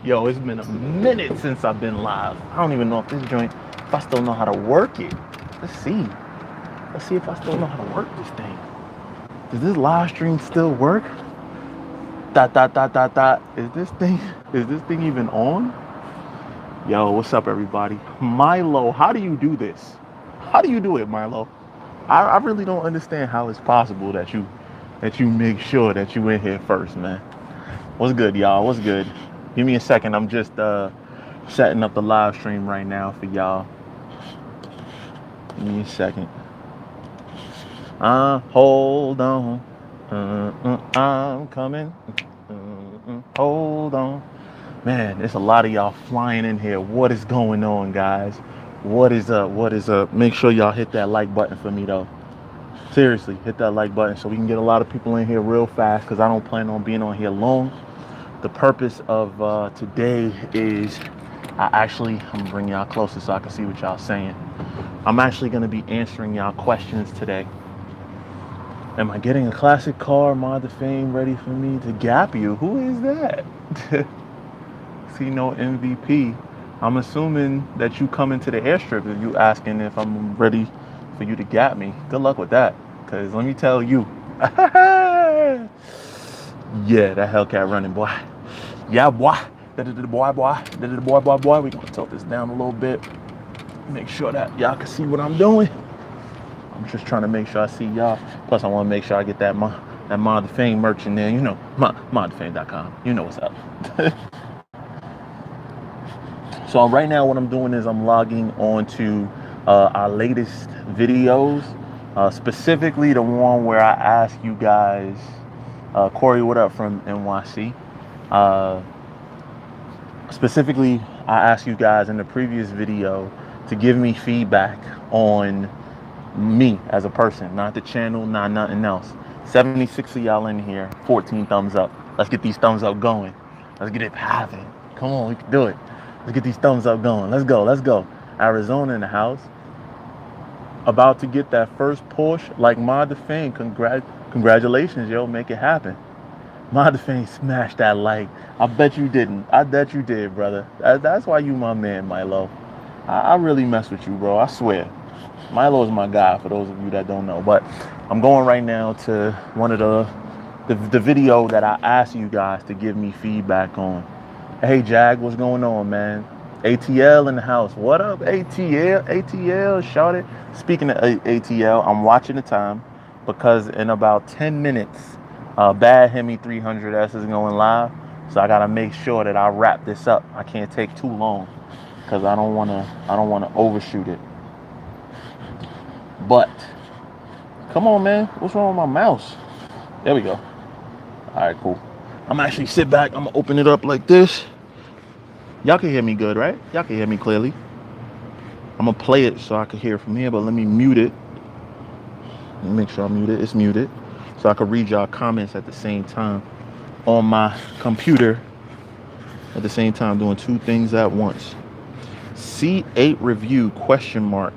Yo, it's been a minute since I've been live. I don't even know if this joint, if I still know how to work it. Let's see. Let's see if I still know how to work this thing. Does this live stream still work? Dot, dot, dot, dot, dot. Is this thing even on? Yo, what's up, everybody? Milo, how do you do this? How do you do it, Milo? I really don't understand how it's possible that you make sure that you in here first, man. What's good, y'all? What's good? Give me a second. I'm just setting up the live stream right now for y'all. Give me a second. Hold on. I'm coming. Hold on. Man, there's a lot of y'all flying in here. What is going on, guys? What is up? What is up? Make sure y'all hit that like button for me, though. Seriously, hit that like button so we can get a lot of people in here real fast, because I don't plan on being on here long. The purpose of today is I'm gonna bring y'all closer so I can see what y'all saying. I'm actually gonna be answering y'all questions today. Am I getting a classic car, Mod2Fame, ready for me to gap you? Who is that? See no MVP. I'm assuming that you come into the airstrip and you asking if I'm ready for you to gap me. Good luck with that, because let me tell you. Yeah, that Hellcat running, boy. Yeah, boy. Boy. We're going to tilt this down a little bit. Make sure that y'all can see what I'm doing. I'm just trying to make sure I see y'all. Plus, I want to make sure I get that Mod2Fame merch in there. You know, Mod2Fame.com. You know what's up. So right now, what I'm doing is I'm logging on to our latest videos. Specifically, the one where I ask you guys, Corey, what up from NYC? Specifically, I asked you guys in the previous video to give me feedback on me as a person, not the channel, not nothing else. 76 of y'all in here, 14 thumbs up. Let's get these thumbs up going. Let's get it popping. Come on, we can do it. Let's get these thumbs up going. Let's go, let's go. Arizona in the house. About to get that first Porsche like Mod2Fame. Congratulations, yo, make it happen. Mod2Fame smashed that like. I bet you didn't. I bet you did, brother. That's why you my man, Milo. I really mess with you, bro. I swear. Milo is my guy, for those of you that don't know. But I'm going right now to one of the video that I asked you guys to give me feedback on. Hey, Jag, what's going on, man? ATL in the house. What up, ATL? ATL, shout it. Speaking of ATL, I'm watching the time because in about 10 minutes, Bad Hemi 300S is going live. So I gotta make sure that I wrap this up. I can't take too long because I don't wanna overshoot it. But come on, man. What's wrong with my mouse? There we go. All right, cool. I'm actually sit back. I'm gonna open it up like this. Y'all can hear me good, right? Y'all can hear me clearly. I'm gonna play it so I can hear it from here, but let me mute it. Let me make sure I mute it. It's muted. So I can read y'all comments at the same time on my computer. At the same time, doing two things at once. C8 review, question mark.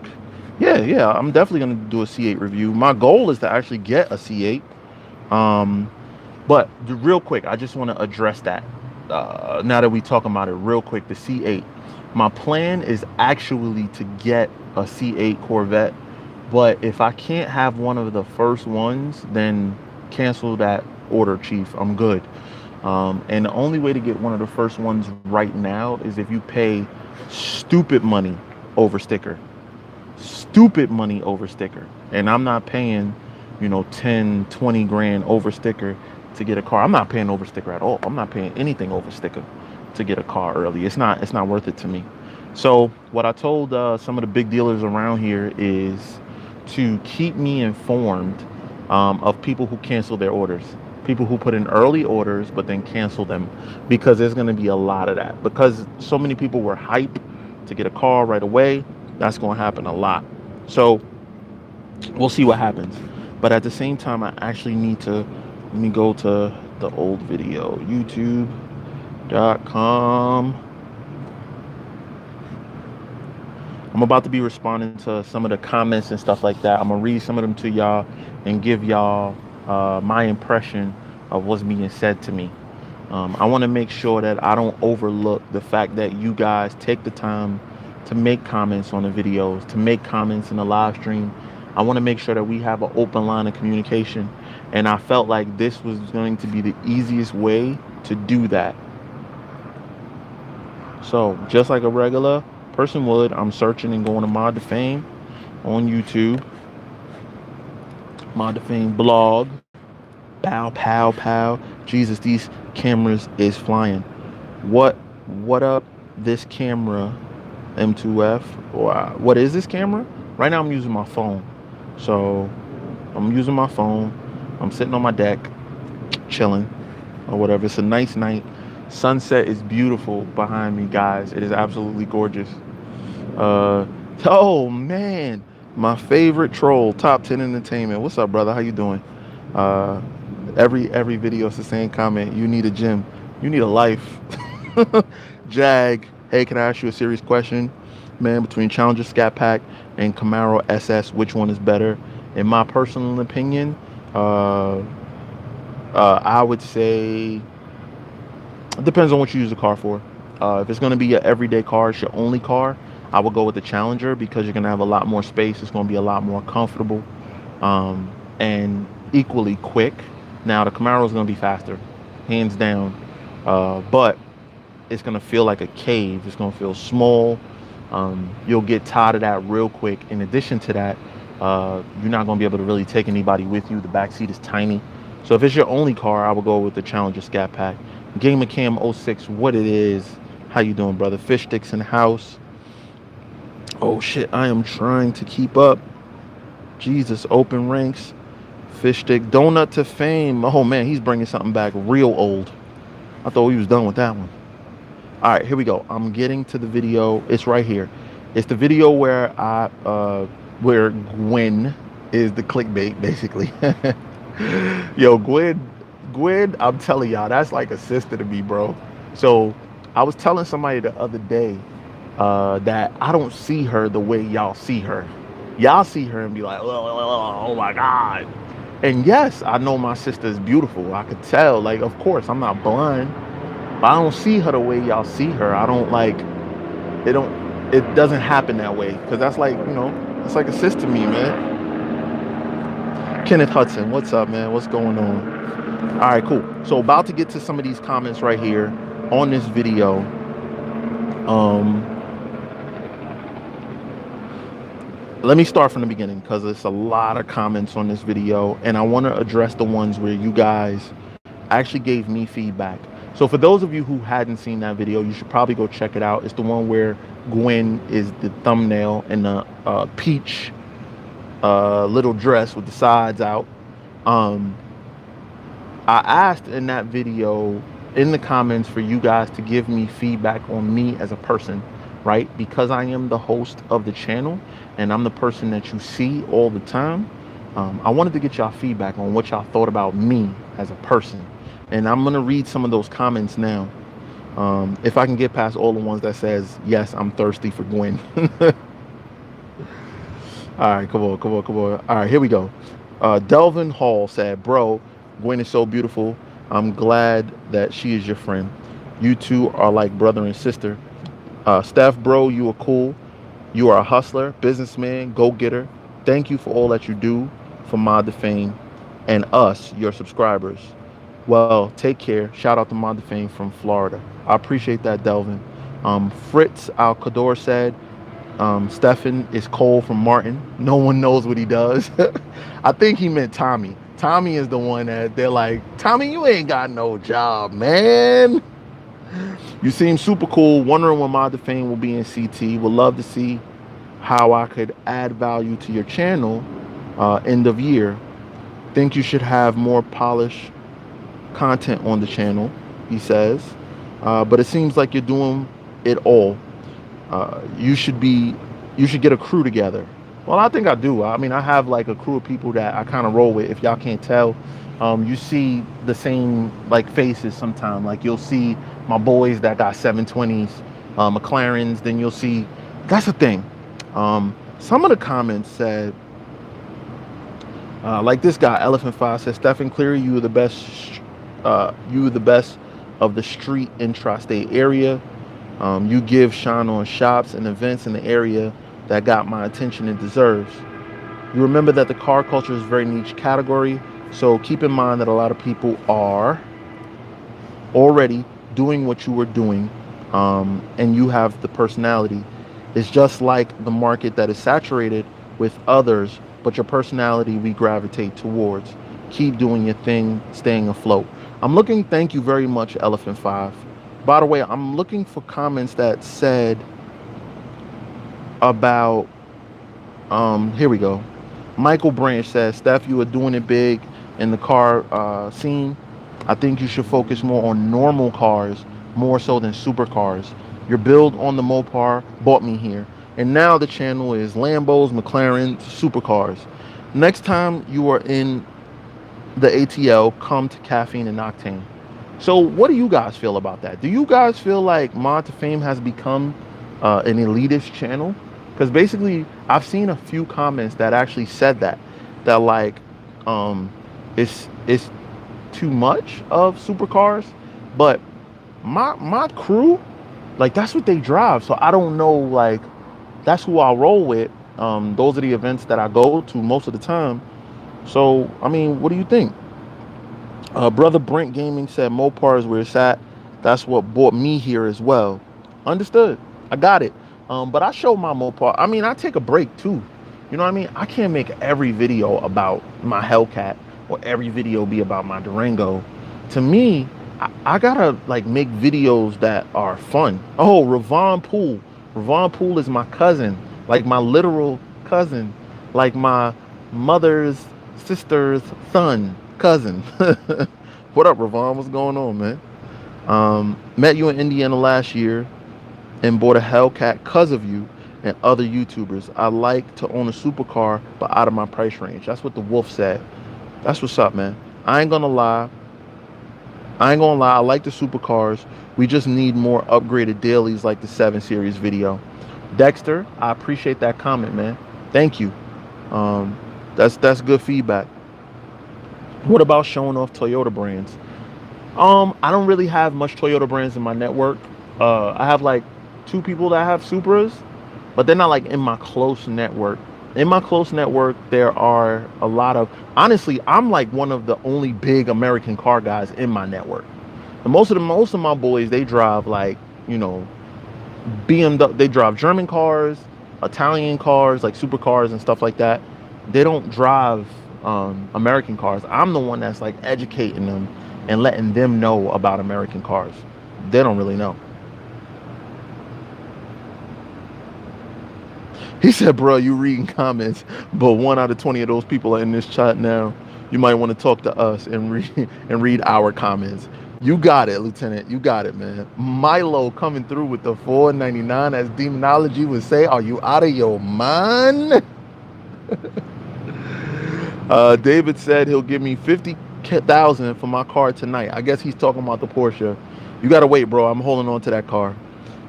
Yeah, I'm definitely gonna do a C8 review. My goal is to actually get a C8. But real quick, I just want to address that. Now that we talking about it real quick, the C8. My plan is actually to get a C8 Corvette, but if I can't have one of the first ones, then cancel that order, Chief. I'm good. And the only way to get one of the first ones right now is if you pay stupid money over sticker. Stupid money over sticker. And I'm not paying, 10, 20 grand over sticker to get a car. I'm not paying over sticker at all. I'm not paying anything over sticker to get a car early. It's not worth it to me. So what I told some of the big dealers around here is to keep me informed of people who cancel their orders, people who put in early orders but then cancel them, because there's going to be a lot of that. Because so many people were hyped to get a car right away, that's going to happen a lot. So we'll see what happens. But at the same time, I actually need to, let me go to the old video, youtube.com. I'm about to be responding to some of the comments and stuff like that. I'm gonna read some of them to y'all and give y'all my impression of what's being said to me. I want to make sure that I don't overlook the fact that you guys take the time to make comments on the videos, to make comments in the live stream. I want to make sure that we have an open line of communication. And I felt like this was going to be the easiest way to do that. So just like a regular person would, I'm searching and going to Mod2Fame on YouTube. Mod2Fame blog. Pow, pow, pow. Jesus, these cameras is flying. What up, this camera, M2F? Or what is this camera? Right now I'm using my phone. So I'm using my phone. I'm sitting on my deck, chilling or whatever. It's a nice night. Sunset is beautiful behind me, guys. It is absolutely gorgeous. Oh man, my favorite troll, Top 10 Entertainment. What's up, brother? How you doing? Every video is the same comment. You need a gym. You need a life. Jag, hey, can I ask you a serious question? Man, between Challenger Scat Pack and Camaro SS, which one is better? In my personal opinion, I would say it depends on what you use the car for. If it's going to be your everyday car, it's your only car, I would go with the Challenger because you're going to have a lot more space. It's going to be a lot more comfortable and equally quick. Now, the Camaro is going to be faster, hands down, but it's going to feel like a cave. It's going to feel small. You'll get tired of that real quick. In addition to that, you're not going to be able to really take anybody with you. The back seat is tiny. So if it's your only car, I would go with the Challenger Scat Pack. Gamer Cam 06, what it is. How you doing, brother? Fish sticks in the house. Oh shit, I am trying to keep up. Jesus, open ranks. Fish stick, donut to fame. Oh man, he's bringing something back real old. I thought we was done with that one. All right, here we go. I'm getting to the video. It's right here. It's the video where where Gwen is the clickbait, basically. Yo, Gwen, I'm telling y'all, that's like a sister to me, bro. So I was telling somebody the other day that I don't see her the way y'all see her. Y'all see her and be like, oh my God. And yes, I know my sister is beautiful. I could tell, like, of course, I'm not blind, but I don't see her the way y'all see her. I don't like, it doesn't happen that way. Cause that's like, you know, it's like a sister to me, man. Kenneth Hudson, what's up, man? What's going on? All right, cool. So about to get to some of these comments right here on this video. Let me start from the beginning because there's a lot of comments on this video and I want to address the ones where you guys actually gave me feedback. So for those of you who hadn't seen that video, you should probably go check it out. It's the one where Gwen is the thumbnail in the peach little dress with the sides out. I asked in that video in the comments for you guys to give me feedback on me as a person, right? Because I am the host of the channel and I'm the person that you see all the time. I wanted to get y'all feedback on what y'all thought about me as a person. And I'm gonna read some of those comments now. If I can get past all the ones that says, yes, I'm thirsty for Gwen. All right, come on. All right, here we go. Delvin Hall said, bro, Gwen is so beautiful. I'm glad that she is your friend. You two are like brother and sister. Steph, bro, you are cool. You are a hustler, businessman, go-getter. Thank you for all that you do for Mod2Fame and us, your subscribers. Well, take care. Shout out to Mod2Fame from Florida. I appreciate that, Delvin. Fritz Al-Kador said, Stefan is Cole from Martin. No one knows what he does. I think he meant Tommy. Tommy is the one that they're like, Tommy, you ain't got no job, man. You seem super cool. Wondering when Mod2Fame will be in CT. Would love to see how I could add value to your channel end of year. Think you should have more polished content on the channel, he says. But it seems like you're doing it all. You should get a crew together. Well, I think I do. I mean, I have like a crew of people that I kind of roll with. If y'all can't tell, you see the same like faces sometimes. Like you'll see my boys that got 720s, McLarens. Then you'll see, that's the thing. Some of the comments said, like this guy, Elephant 5 says, Stephen Cleary, you are the best of the street intrastate area. You give shine on shops and events in the area that got my attention it deserves. You remember that the car culture is a very niche category, so keep in mind that a lot of people are already doing what you were doing, and you have the personality. It's just like the market that is saturated with others, but your personality we gravitate towards. Keep doing your thing, staying afloat. I'm looking, thank you very much, Elephant 5. By the way, I'm looking for comments that said about, here we go. Michael Branch says, Steph, you are doing it big in the car scene. I think you should focus more on normal cars, more so than supercars. Your build on the Mopar brought me here. And now the channel is Lambos, McLarens, supercars. Next time you are in the ATL, come to Caffeine and Octane. So what do you guys feel about that? Do you guys feel like Mod2Fame has become an elitist channel? Because basically, I've seen a few comments that actually said that like, it's too much of supercars, but my crew, like, that's what they drive. So I don't know, like, that's who I roll with. Those are the events that I go to most of the time. So I mean, what do you think? Brother Brent Gaming said Mopar is where it's at. That's what brought me here as well. Understood. I got it. But I show my Mopar. I mean, I take a break too. You know what I mean? I can't make every video about my Hellcat or every video be about my Durango. To me, I gotta like make videos that are fun. Oh, Ravon Poole. Ravon Poole is my cousin, like my literal cousin, like my mother's sister's son, cousin. What up, Ravon? What's going on, man? Met you in Indiana last year and bought a Hellcat because of you and other YouTubers. I like to own a supercar, but out of my price range. That's what the Wolf said. That's what's up, man. I ain't gonna lie. I like the supercars. We just need more upgraded dailies like the 7 Series video. Dexter, I appreciate that comment, man. Thank you. That's good feedback. What about showing off Toyota brands? I don't really have much Toyota brands in my network. I have like 2 people that have Supras, but they're not like in my close network. In my close network, there are a lot of, honestly, I'm like one of the only big American car guys in my network. And most of my boys, they drive like, you know, BMW, they drive German cars, Italian cars, like supercars and stuff like that. They don't drive American cars. I'm the one that's like educating them and letting them know about American cars. They don't really know. He said, bro, you reading comments, but 1 out of 20 of those people are in this chat now. You might want to talk to us and read our comments. You got it, Lieutenant. You got it, man. Milo coming through with the $4.99, as Demonology would say. Are you out of your mind? David said he'll give me $50,000 for my car tonight. I guess he's talking about the Porsche. You got to wait, bro. I'm holding on to that car.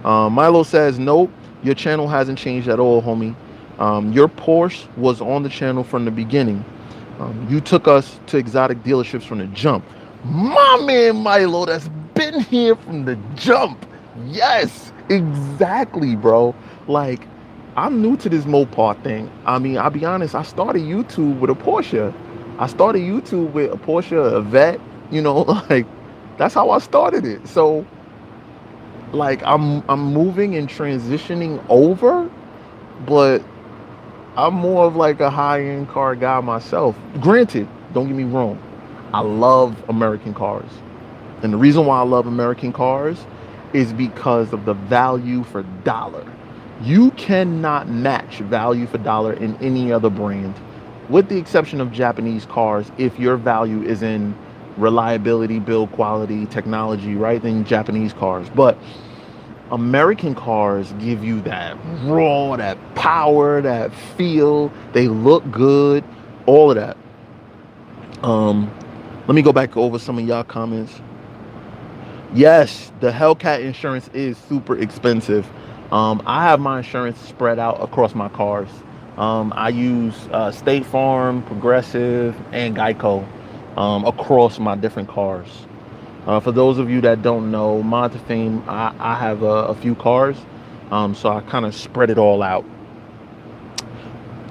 Milo says, nope. Your channel hasn't changed at all, homie. Your Porsche was on the channel from the beginning. You took us to exotic dealerships from the jump. My man Milo, that's been here from the jump. Yes, exactly, bro. Like, I'm new to this Mopar thing. I mean, I'll be honest, I started YouTube with a Porsche. I started YouTube with a Porsche, a Vet, you know, like, that's how I started it. So, like, I'm moving and transitioning over, but I'm more of like a high-end car guy myself. Granted, don't get me wrong, I love American cars. And the reason why I love American cars is because of the value for dollar. You cannot match value for dollar in any other brand, with the exception of Japanese cars. If your value is in reliability, build quality, technology, right, then Japanese cars. But American cars give you that raw, that power, that feel. They look good, all of that. Let me go back over some of y'all comments. Yes, the Hellcat insurance is super expensive. I have my insurance spread out across my cars. I use State Farm, Progressive, and Geico across my different cars. For those of you that don't know, Mod2Fame, I have a few cars, so I kind of spread it all out.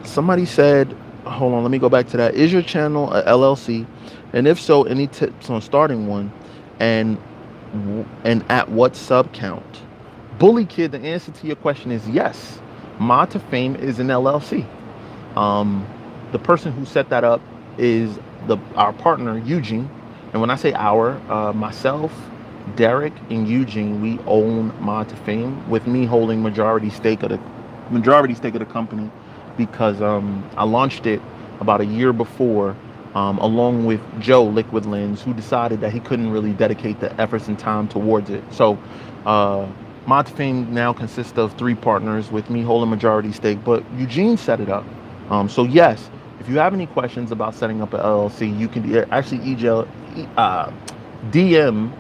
Somebody said, hold on, let me go back to that. Is your channel a LLC? And if so, any tips on starting one? And at what sub count? Bully Kid, the answer to your question is yes. Mod2Fame is an LLC. The person who set that up is our partner, Eugene. And when I say our, myself, Derek, and Eugene, we own Mod2Fame, with me holding majority stake of the company, because I launched it about a year before, along with Joe Liquid Lens, who decided that he couldn't really dedicate the efforts and time towards it. So Mod2Fame now consists of 3 partners, with me holding majority stake, but Eugene set it up. So yes, if you have any questions about setting up an LLC, you can actually DM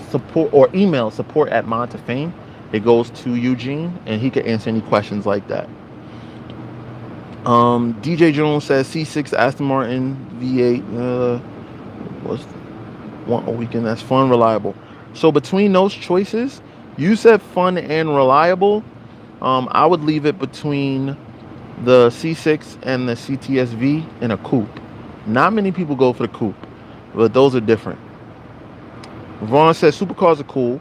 support or email support@Mod2Fame. It goes to Eugene, and he can answer any questions like that. DJ Jones says C6 Aston Martin V8 was one a weekend. That's fun, reliable. So between those choices, you said fun and reliable. I would leave it between the C6 and the CTS-V in a coupe. Not many people go for the coupe, but those are different. Vaughn says supercars are cool.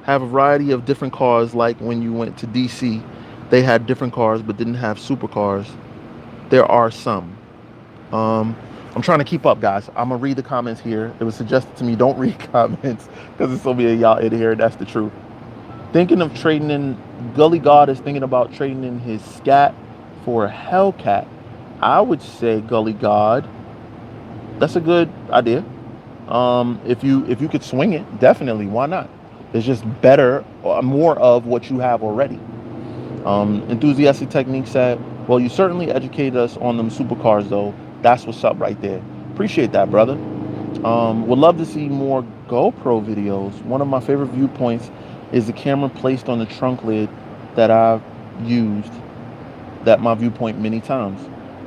Have a variety of different cars, like when you went to DC, they had different cars but didn't have supercars. There are some. I'm trying to keep up, guys. I'm gonna read the comments here. It was suggested to me don't read comments because it's so many of y'all in here. That's the truth. Thinking of trading in, Gully God is thinking about trading in his Scat for a Hellcat. I would say, Gully God, that's a good idea. If you could swing it, definitely, why not? It's just better, or more of what you have already. Enthusiastic Technique said, well, you certainly educated us on them supercars, though. That's what's up right there. Appreciate that, brother. Would love to see more GoPro videos. One of my favorite viewpoints is the camera placed on the trunk lid that I've used that my viewpoint many times.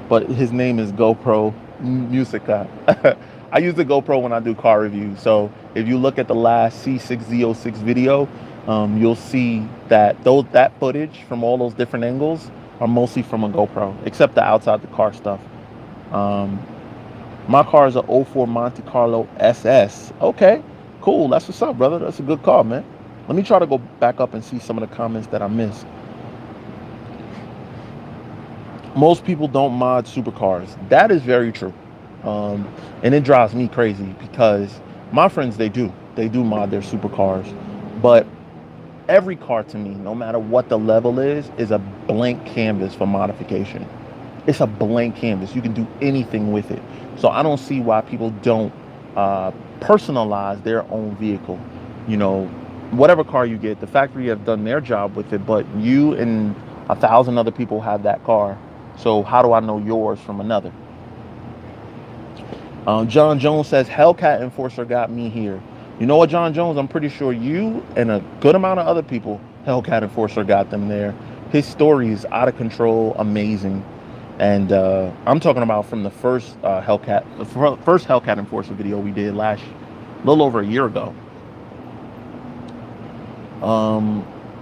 But his name is GoPro Musica. I use the GoPro when I do car reviews. So if you look at the last C6Z06 video, you'll see that that footage from all those different angles are mostly from a GoPro, except the outside the car stuff. My car is a 04 Monte Carlo SS. Okay, cool. That's what's up, brother. That's a good car, man. Let me try to go back up and see some of the comments that I missed. Most people don't mod supercars. That is very true. And it drives me crazy because my friends, they do mod their supercars. But every car to me, no matter what the level is a blank canvas for modification. It's a blank canvas. You can do anything with it. So I don't see why people don't personalize their own vehicle. You know, whatever car you get, the factory have done their job with it, but you and 1,000 other people have that car. So how do I know yours from another? John Jones says, Hellcat Enforcer got me here. You know what, John Jones? I'm pretty sure you and a good amount of other people, Hellcat Enforcer got them there. His story is out of control, amazing. And I'm talking about from the first Hellcat Enforcer video we did a little over a year ago.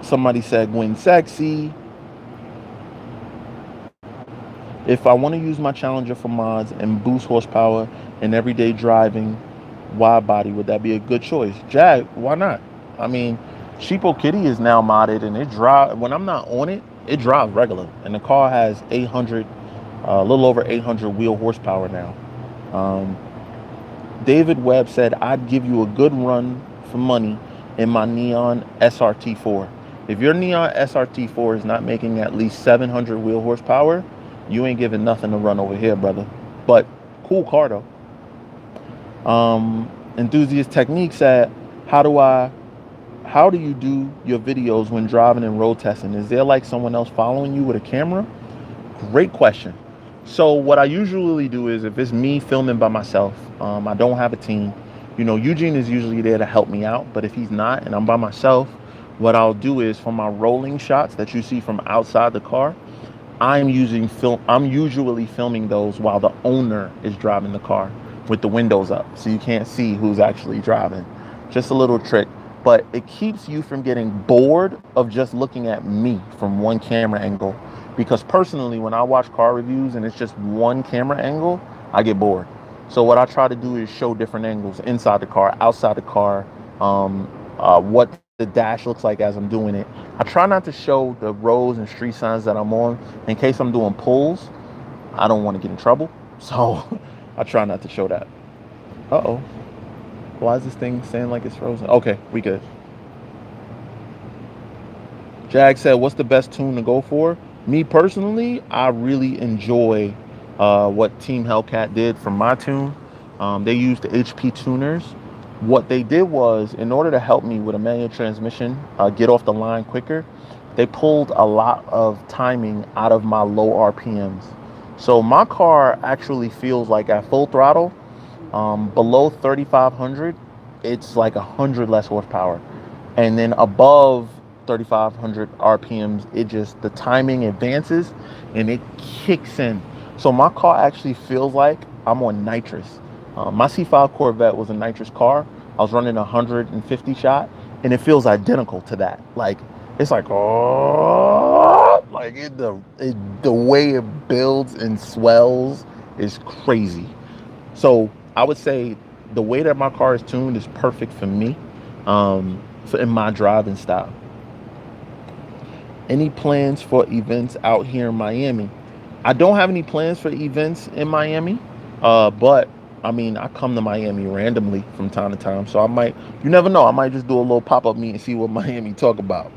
Somebody said, Gwen Sexy. If I want to use my Challenger for mods and boost horsepower in everyday driving, Widebody, would that be a good choice? Jag, why not? I mean, Cheapokitty is now modded, and it drives, when I'm not on it, it drives regular. And the car has 800, a little over 800 wheel horsepower now. David Webb said, I'd give you a good run for money in my Neon SRT4. If your Neon SRT4 is not making at least 700 wheel horsepower, you ain't giving nothing to run over here, brother. But cool car though. Enthusiast Technique said, how do you do your videos when driving and road testing? Is there like someone else following you with a camera? Great question. So what I usually do is, if it's me filming by myself, I don't have a team. You know, Eugene is usually there to help me out, but if he's not and I'm by myself, what I'll do is, for my rolling shots that you see from outside the car, I'm usually filming those while the owner is driving the car. with the windows up, so you can't see who's actually driving. Just a little trick, but it keeps you from getting bored of just looking at me from one camera angle. Because personally, when I watch car reviews and it's just one camera angle, I get bored. So what I try to do is show different angles inside the car, outside the car, what the dash looks like as I'm doing it. I try not to show the roads and street signs that I'm on in case I'm doing pulls. I don't want to get in trouble, so I try not to show that. Uh-oh. Why is this thing saying like it's frozen? Okay, we good. Jag said, what's the best tune to go for? Me personally, I really enjoy what Team Hellcat did for my tune. They used the HP tuners. What they did was, in order to help me with a manual transmission get off the line quicker, they pulled a lot of timing out of my low RPMs. So my car actually feels like at full throttle, below 3,500, it's like 100 less horsepower. And then above 3,500 RPMs, the timing advances and it kicks in. So my car actually feels like I'm on nitrous. My C5 Corvette was a nitrous car. I was running 150 shot, and it feels identical to that. Like, it's like, oh, like the way it builds and swells is crazy. So I would say the way that my car is tuned is perfect for me, in my driving style. Any plans for events out here in Miami? I don't have any plans for events in Miami, but I mean, I come to Miami randomly from time to time, so I might, you never know, I might just do a little pop-up meet and see what Miami talk about.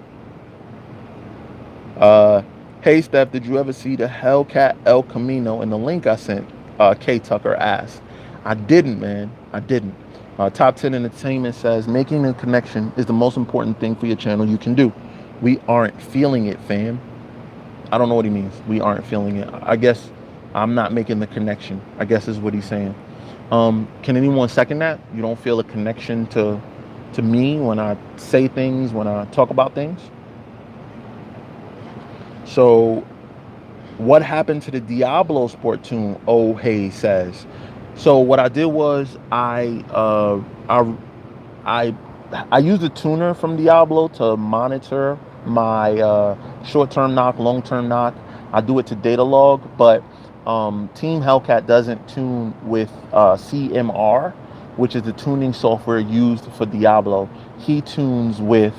Hey, Steph, did you ever see the Hellcat El Camino in the link I sent? K Tucker asked. I didn't, man. I didn't. Top 10 Entertainment says, making a connection is the most important thing for your channel you can do. We aren't feeling it, fam. I don't know what he means. We aren't feeling it. I guess I'm not making the connection, I guess is what he's saying. Can anyone second that? You don't feel a connection to me when I say things, when I talk about things? So what happened to the Diablo Sport tune? Oh, hey says. So what I did was I used a tuner from Diablo to monitor my short-term knock, long-term knock. I do it to data log, but Team Hellcat doesn't tune with CMR, which is the tuning software used for Diablo. He tunes with,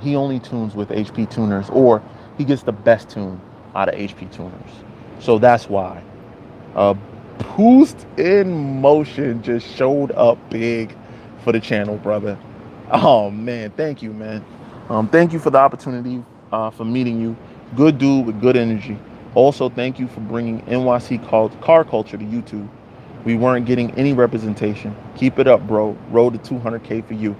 he only tunes with HP tuners, or he gets the best tune out of HP tuners. So that's why. Boost in Motion just showed up big for the channel, brother. Oh man, thank you, man. Thank you for the opportunity for meeting you. Good dude with good energy. Also, thank you for bringing NYC car culture to YouTube. We weren't getting any representation. Keep it up, bro. Road to 200K for you.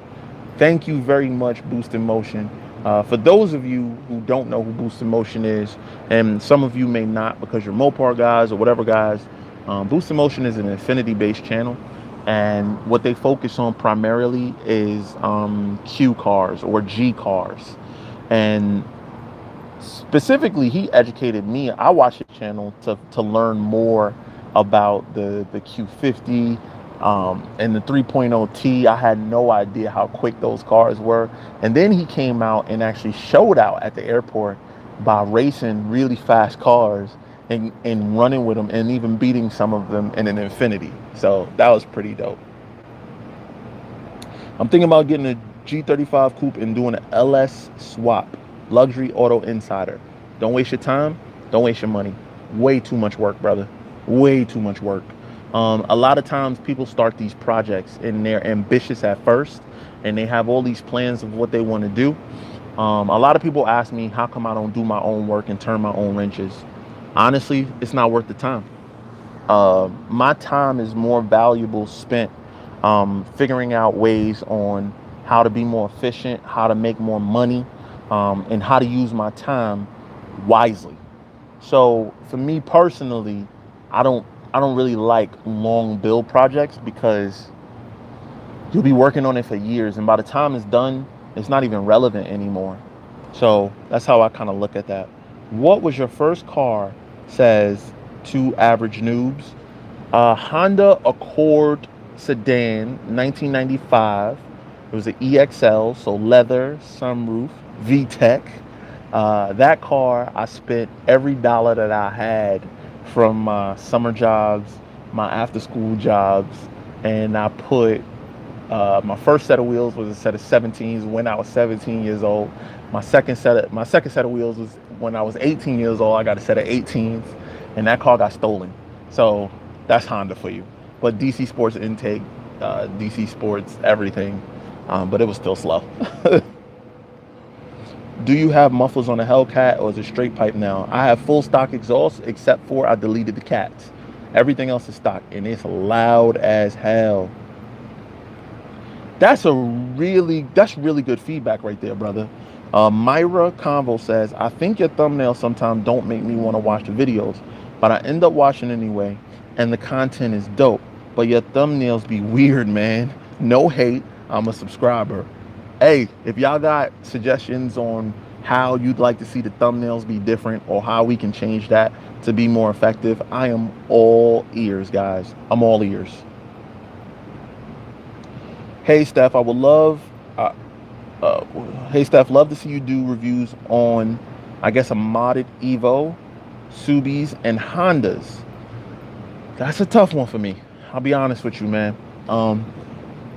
Thank you very much, Boost in Motion. For those of you who don't know who Boost in Motion is, and some of you may not because you're Mopar guys or whatever guys, Boost in Motion is an Infinity-based channel, and what they focus on primarily is Q cars or G cars. And specifically, he educated me. I watched his channel to learn more about the Q50 and the 3.0T. I had no idea how quick those cars were. And then he came out and actually showed out at the airport by racing really fast cars and running with them and even beating some of them in an Infinity. So that was pretty dope. I'm thinking about getting a G35 coupe and doing an LS swap. Luxury Auto Insider. Don't waste your time. Don't waste your money. Way too much work, brother. Way too much work. A lot of times people start these projects and they're ambitious at first and they have all these plans of what they want to do. A lot of people ask me, how come I don't do my own work and turn my own wrenches? Honestly, it's not worth the time. My time is more valuable spent figuring out ways on how to be more efficient, how to make more money, and how to use my time wisely. So for me personally, I don't really like long build projects because you'll be working on it for years, and by the time it's done, it's not even relevant anymore. So that's how I kind of look at that. What was your first car? Says two average noobs. Honda Accord sedan, 1995. It was an EXL, so leather, sunroof, VTEC. That car, I spent every dollar that I had from my summer jobs, my after-school jobs, and I put my first set of wheels was a set of 17s when I was 17 years old. My second set of wheels was when I was 18 years old. I got a set of 18s, and that car got stolen. So that's Honda for you. But DC Sports intake, DC Sports everything, but it was still slow. Do you have mufflers on the Hellcat, or is it straight pipe now? I have full stock exhaust, except for I deleted the cats. Everything else is stock, and it's loud as hell. That's really good feedback right there, brother. Myra Convo says, I think your thumbnails sometimes don't make me want to watch the videos, but I end up watching anyway, and the content is dope. But your thumbnails be weird, man. No hate, I'm a subscriber. Hey, if y'all got suggestions on how you'd like to see the thumbnails be different, or how we can change that to be more effective, I am all ears, guys. I'm all ears. Hey Steph, I would love, hey Steph, love to see you do reviews on, I guess, a modded Evo, Subis, and Hondas. That's a tough one for me. I'll be honest with you, man.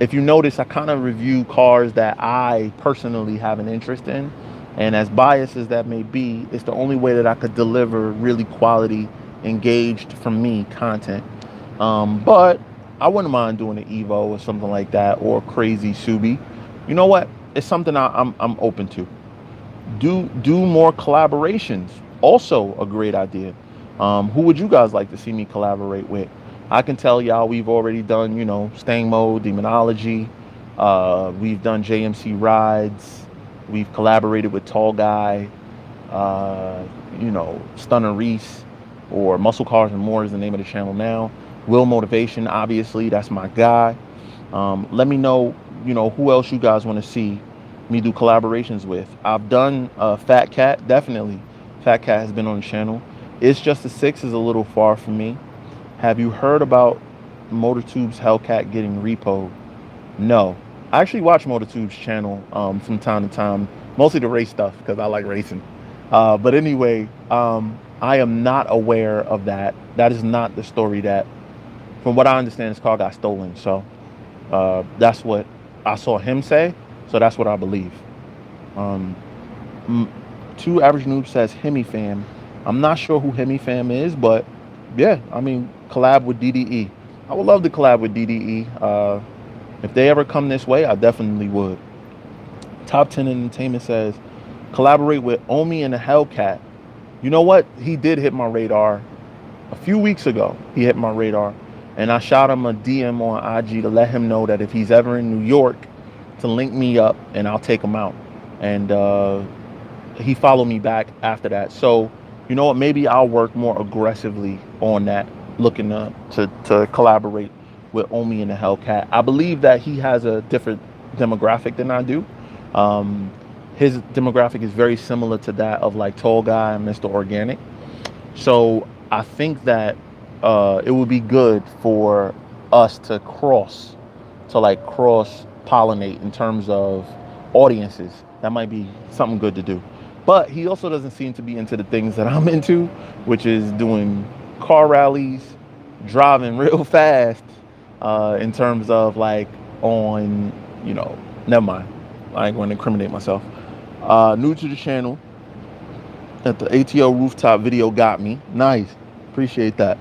If you notice, I kind of review cars that I personally have an interest in, and as biased as that may be, it's the only way that I could deliver really quality, engaged from me content. But I wouldn't mind doing an Evo or something like that, or a crazy Subi. You know what? It's something I'm open to. Do more collaborations. Also a great idea. Who would you guys like to see me collaborate with? I can tell y'all we've already done, you know, Stang Mode, Demonology. We've done JMC Rides. We've collaborated with Tall Guy. You know, Stunner Reese, or Muscle Cars and More is the name of the channel now. Will Motivation, obviously, that's my guy. Let me know, you know, who else you guys want to see me do collaborations with. I've done Fat Cat, definitely. Fat Cat has been on the channel. It's Just a 6 is a little far from me. Have you heard about MotorTube's Hellcat getting repoed? No. I actually watch MotorTube's channel from time to time, mostly the race stuff because I like racing. But anyway, I am not aware of that. That is not the story that, from what I understand, this car got stolen. So that's what I saw him say. So that's what I believe. Two Average Noob says Hemi Fam. I'm not sure who Hemi Fam is, but yeah, I mean, collab with DDE. I would love to collab with DDE. If they ever come this way, I definitely would. Top 10 Entertainment says, collaborate with Omi and the Hellcat. You know what? He did hit my radar a few weeks ago. He hit my radar, and I shot him a DM on IG to let him know that if he's ever in New York, to link me up and I'll take him out. And he followed me back after that. So, you know what? Maybe I'll work more aggressively on that, looking to collaborate with Omi and the Hellcat. I believe that he has a different demographic than I do. His demographic is very similar to that of like Tall Guy and Mr. Organic. So I think that it would be good for us to cross pollinate in terms of audiences. That might be something good to do. But he also doesn't seem to be into the things that I'm into, which is doing car rallies, driving real fast, in terms of like on, you know, never mind. I ain't going to incriminate myself. New to the channel, that the ATO rooftop video got me. Nice. Appreciate that.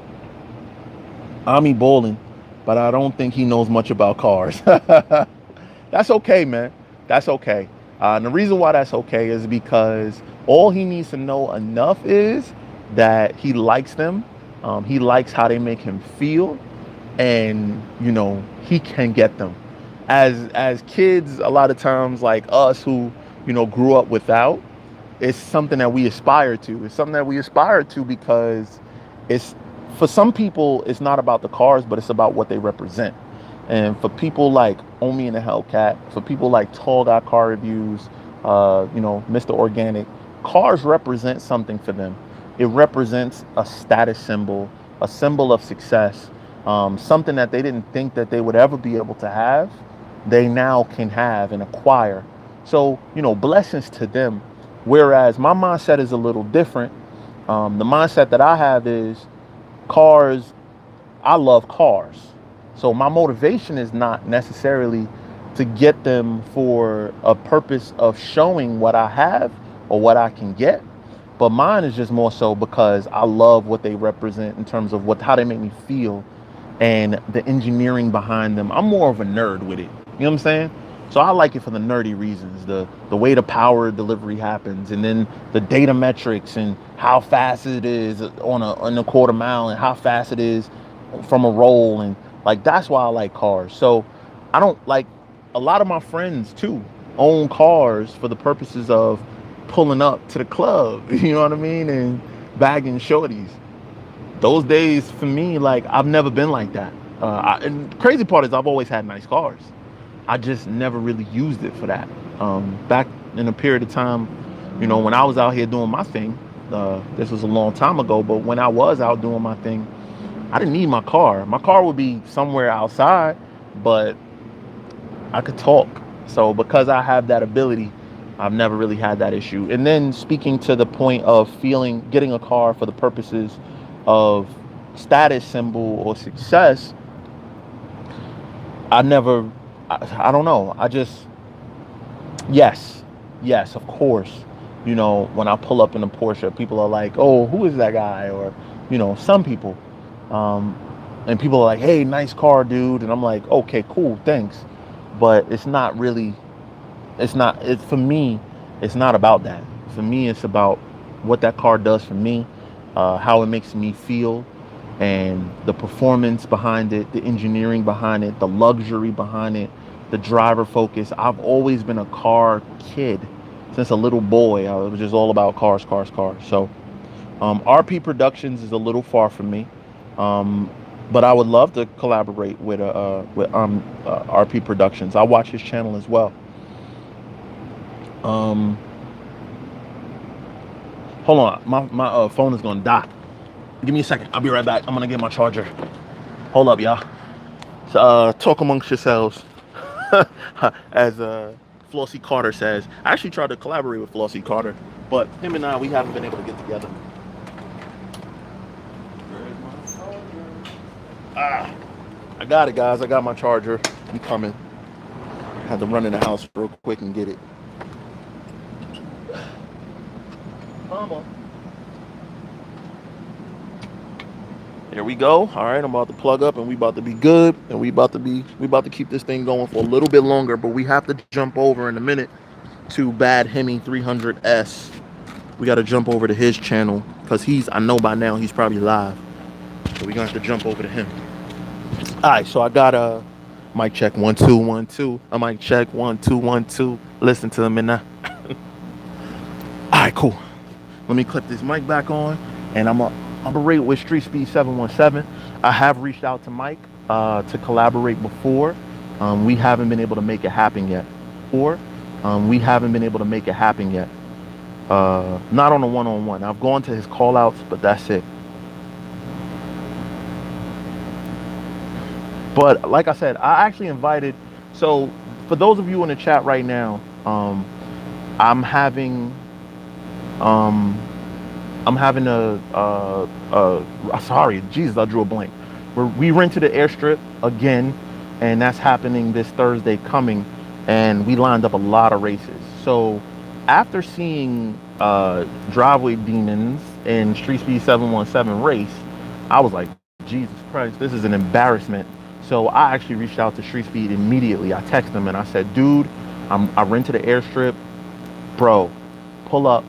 Ami bowling, but I don't think he knows much about cars. That's okay, man. That's okay. And the reason why that's okay is because all he needs to know enough is that he likes them. He likes how they make him feel, and you know, he can get them. As kids, a lot of times, like us who, you know, grew up without, it's something that we aspire to. It's something that we aspire to because it's, for some people, it's not about the cars, but it's about what they represent. And for people like Omi and the Hellcat, for people like Tall Guy Car Reviews, you know, Mr. Organic, cars represent something for them. It represents a status symbol, a symbol of success. Something that they didn't think that they would ever be able to have, they now can have and acquire. So, blessings to them. Whereas my mindset is a little different. The mindset that I have is cars. I love cars. So my motivation is not necessarily to get them for a purpose of showing what I have or what I can get. But mine is just more so because I love what they represent in terms of how they make me feel and the engineering behind them. I'm more of a nerd with it. You know what I'm saying? So I like it for the nerdy reasons, the way the power delivery happens, and then the data metrics and how fast it is on a quarter mile and how fast it is from a roll, and like that's why I like cars. So I don't like a lot of my friends too own cars for the purposes of pulling up to the club, you know what I mean, and bagging shorties. Those days for me, like I've never been like that. And the crazy part is I've always had nice cars. I just never really used it for that. Back in a period of time, when I was out here doing my thing, this was a long time ago, but when I was out doing my thing, I didn't need my car. My car would be somewhere outside, but I could talk. So because I have that ability, I've never really had that issue. And then speaking to the point of getting a car for the purposes of status symbol or success, I don't know. Yes, of course. When I pull up in a Porsche, people are like, oh, who is that guy? Or, some people. And people are like, hey, nice car, dude. And I'm like, okay, cool, thanks. But it's not really, for me, it's not about that. For me, it's about what that car does for me, how it makes me feel, and the performance behind it, the engineering behind it, the luxury behind it, the driver focus. I've always been a car kid since a little boy. I was just all about cars. So RP Productions is a little far from me, but I would love to collaborate with RP Productions. I watch his channel as well. Hold on, my phone is gonna die. Give me a second. I'll be right back. I'm gonna get my charger. Hold up, y'all. Talk amongst yourselves. As Flossie Carter says. I actually tried to collaborate with Flossie Carter, but him and we haven't been able to get together. I got it, guys. I got my charger. I'm coming. Had to run in the house real quick and get it. Mama. There we go. All right, I'm about to plug up and we about to be good, and we about to keep this thing going for a little bit longer, but we have to jump over in a minute to Bad Hemi 300S. We got to jump over to his channel because I know by now he's probably live. So we're going to have to jump over to him. All right, so I got a mic check 1 2 1 2. A mic check 1 2 1 2. Listen to him in now. All right, cool. Let me clip this mic back on, and I'm operate with Street Speed 717. I have reached out to Mike to collaborate before. We haven't been able to make it happen yet. Not on a one-on-one. I've gone to his call-outs, but that's it. But like I said, I actually invited. So for those of you in the chat right now, I'm having sorry, Jesus, I drew a blank. We rented the airstrip again, and that's happening this Thursday coming, and we lined up a lot of races. So after seeing Driveway Demons and Street Speed 717 race, I was like, Jesus Christ, this is an embarrassment. So I actually reached out to Street Speed immediately. I texted him and I said, dude, I rented the airstrip, bro, pull up,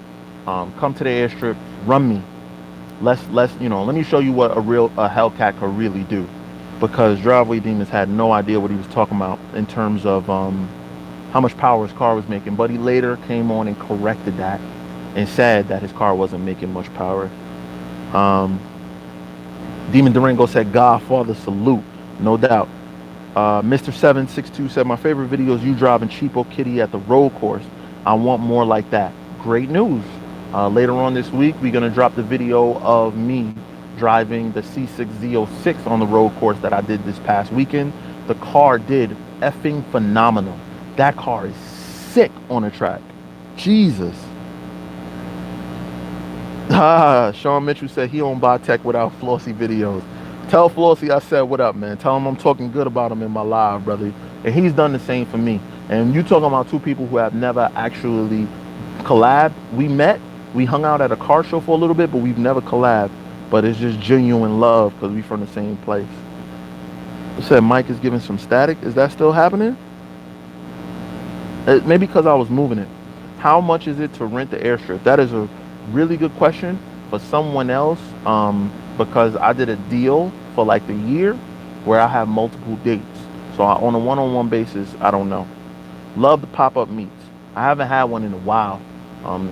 come to the airstrip, run me. Let me show you what a Hellcat could really do. Because Driveway Demons had no idea what he was talking about in terms of how much power his car was making. But he later came on and corrected that and said that his car wasn't making much power. Demon Durango said, Godfather salute, no doubt. Mr. 762 said, my favorite video is you driving Cheapokitty at the road course. I want more like that. Great news. Later on this week, we're going to drop the video of me driving the C6 Z06 on the road course that I did this past weekend. The car did effing phenomenal. That car is sick on a track. Jesus. Sean Mitchell said he don't buy tech without Flossy videos. Tell Flossy I said what up, man. Tell him I'm talking good about him in my live, brother. And he's done the same for me. And you talking about two people who have never actually collabed. We met, we hung out at a car show for a little bit, but we've never collabed. But it's just genuine love because we from the same place. It said Mike is giving some static. Is that still happening? Maybe because I was moving it. How much is it to rent the airstrip? That is a really good question for someone else, because I did a deal for like the year where I have multiple dates. So on a one-on-one basis, I don't know. Love the pop-up meets. I haven't had one in a while.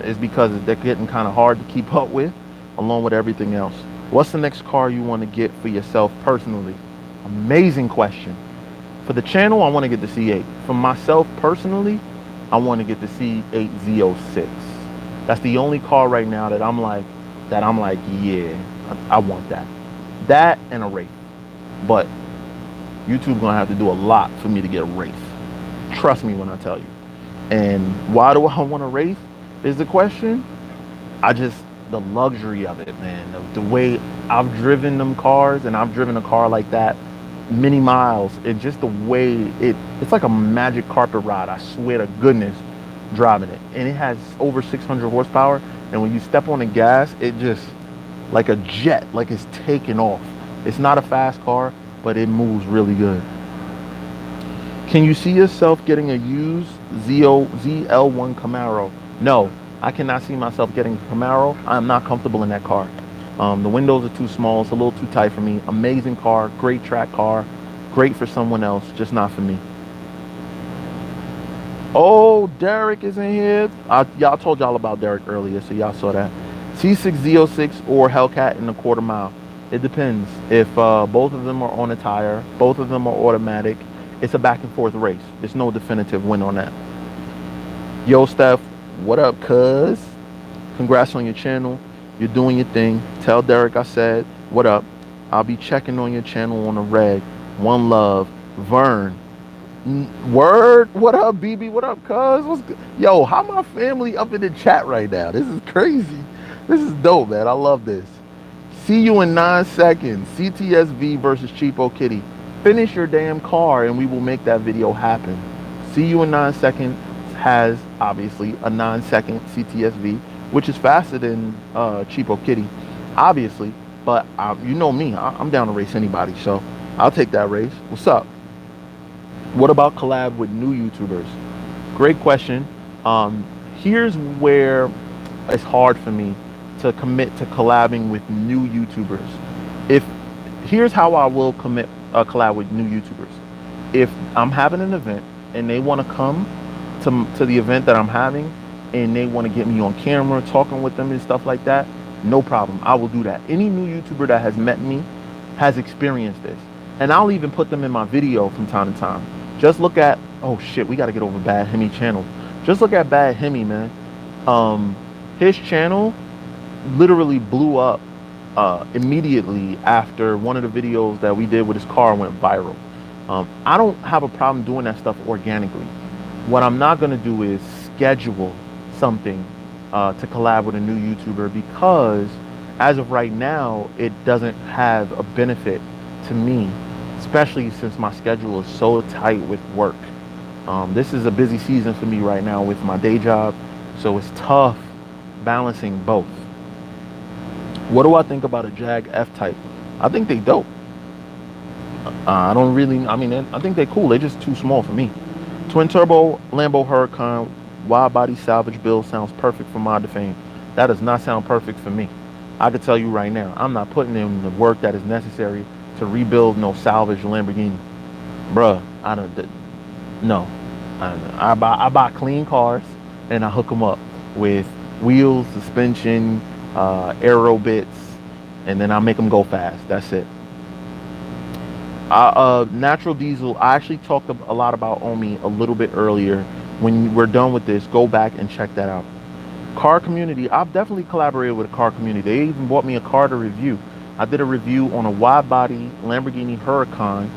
It's because they're getting kind of hard to keep up with, along with everything else. What's the next car you want to get for yourself personally? Amazing question. For the channel, I want to get the C8. For myself personally, I want to get the C8 Z06. That's the only car right now that I'm like, yeah, I want that. That and a Wraith. But YouTube's gonna have to do a lot for me to get a Wraith. Trust me when I tell you. And why do I want a Wraith is the question. The luxury of it, man. The way I've driven them cars, and I've driven a car like that many miles, and just the way it's like a magic carpet ride. I swear to goodness, driving it. And it has over 600 horsepower, and when you step on the gas, it just like a jet, like it's taking off. It's not a fast car, but it moves really good. Can you see yourself getting a used ZL1 Camaro? No, I cannot see myself getting a Camaro. I'm not comfortable in that car. The windows are too small. It's a little too tight for me. Amazing car, great track car, great for someone else, just not for me. Oh, Derek is in here. Y'all told y'all about Derek earlier, so y'all saw that. C6 Z06 or Hellcat in a quarter mile. It depends. If both of them are on a tire, both of them are automatic, it's a back and forth race. There's no definitive win on that. Yo, Steph, what up, cuz? Congrats on your channel. You're doing your thing. Tell Derek I said, what up? I'll be checking on your channel on the reg. One love. Vern. Word. What up, BB? What up, cuz? What's good? Yo, how my family up in the chat right now? This is crazy. This is dope, man. I love this. See you in 9 seconds. CTSV versus Cheapokitty. Finish your damn car and we will make that video happen. See you in 9 seconds has obviously a 9-second CTSV, which is faster than Cheapokitty, obviously. But you know me, I'm down to race anybody, so I'll take that race. What's up? What about collab with new YouTubers? Great question. Here's where it's hard for me to commit to collabing with new YouTubers. Here's how I will commit collab with new YouTubers. If I'm having an event and they want to come to the event that I'm having and they want to get me on camera talking with them and stuff like that, no problem. I will do that. Any new YouTuber that has met me has experienced this. And I'll even put them in my video from time to time. Just look at, oh shit, we got to get over Bad Hemi channel. Just look at Bad Hemi, man. His channel literally blew up immediately after one of the videos that we did with his car went viral. I don't have a problem doing that stuff organically. What I'm not going to do is schedule something to collab with a new YouTuber, because as of right now, it doesn't have a benefit to me, especially since my schedule is so tight with work. This is a busy season for me right now with my day job, so it's tough balancing both. What do I think about a Jag F-Type? I think they dope. I think they're cool. They're just too small for me. Twin turbo Lambo Huracan wide body salvage build sounds perfect for Mod2Fame. That does not sound perfect for me. I can tell you right now, I'm not putting in the work that is necessary to rebuild no salvage Lamborghini. Bruh, I buy clean cars and I hook them up with wheels, suspension, aero bits, and then I make them go fast. That's it. Natural diesel, I actually talked a lot about Omi a little bit earlier. When we're done with this, go back and check that out. Car community, I've definitely collaborated with a car community. They even bought me a car to review. I did a review on a wide body Lamborghini Huracan.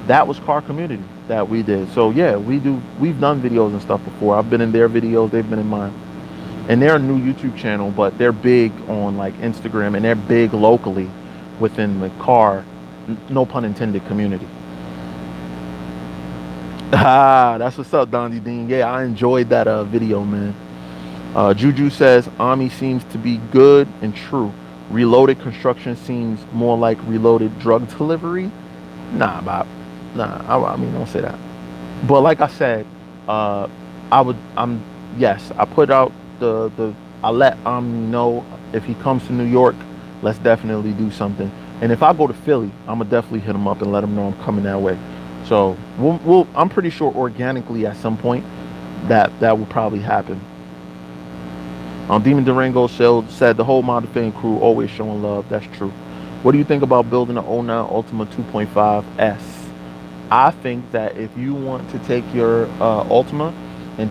That was car community that we did. So yeah, we've done videos and stuff before. I've been in their videos, they've been in mine. And they're a new YouTube channel, but they're big on like Instagram, and they're big locally within the car, no pun intended, community. Ah, that's what's up, Dondy Dean. Yeah, I enjoyed that video, man. Juju says Ami seems to be good and true. Reloaded construction seems more like reloaded drug delivery. Nah, Bob. Nah, I mean, don't say that. But like I said, yes, I put out I let Omni know if he comes to New York, let's definitely do something. And if I go to Philly, I'm gonna definitely hit him up and let him know I'm coming that way. So I'm pretty sure organically at some point that will probably happen. Demon Durango said the whole Mod2Fame crew always showing love. That's true. What do you think about building an 09 Ultima 2.5 S? I think that if you want to take your Ultima, and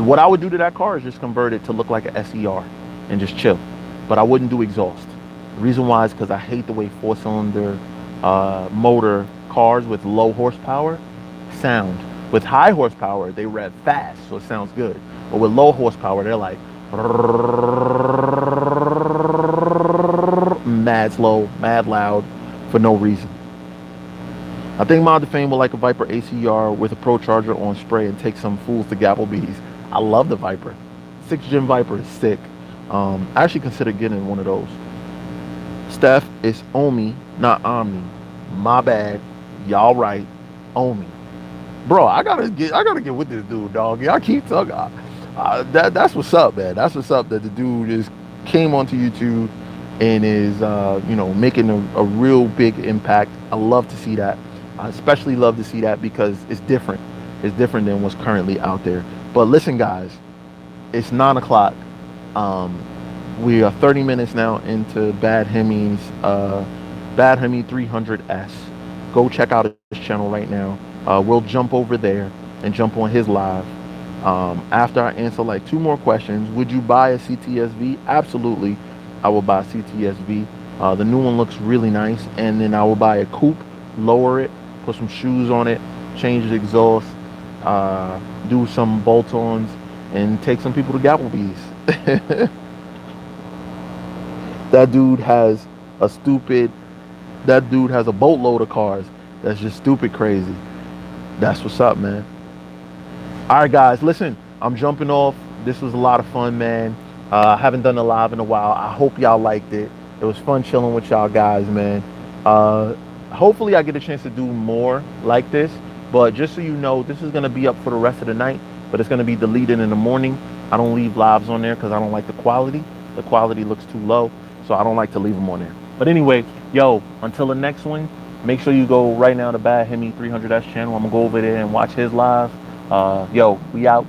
what I would do to that car is just convert it to look like an SER and just chill. But I wouldn't do exhaust. The reason why is because I hate the way 4-cylinder motor cars with low horsepower sound. With high horsepower, they rev fast, so it sounds good. But with low horsepower, they're like mad slow, mad loud, for no reason. I think Mod2Fame will like a Viper ACR with a Pro Charger on spray and take some fools to Gapplebee's. I love the Viper. 6th gen Viper is sick. I actually consider getting one of those. Steph, it's Omi, not Omni. My bad. Y'all right. Omi. Bro, I gotta get with this dude, dog. I keep talking. That's what's up, man. That's what's up that the dude just came onto YouTube and is making a real big impact. I love to see that. I especially love to see that because it's different. It's different than what's currently out there. But listen, guys, it's 9 o'clock. We are 30 minutes now into Bad Hemi's Bad Hemi 300S. Go check out his channel right now. We'll jump over there and jump on his live. After I answer like 2 more questions, would you buy a CTSV? Absolutely, I will buy a CTSV. The new one looks really nice, and then I will buy a coupe, lower it, put some shoes on it, change the exhaust, do some bolt-ons, and take some people to Gapplebee's. That dude has a boatload of cars. That's just stupid crazy. That's what's up, man. All right, guys, listen, I'm jumping off. This was a lot of fun, man. I haven't done a live in a while. I hope y'all liked it. It was fun chilling with y'all guys, man. Hopefully I get a chance to do more like this, but just so you know, this is gonna be up for the rest of the night, but it's gonna be deleted in the morning. I don't leave lives on there because I don't like the quality. The quality looks too low, so I don't like to leave them on there. But anyway, yo, until the next one, make sure you go right now to Bad Hemi 300S channel. I'm gonna go over there and watch his live. Yo, we out.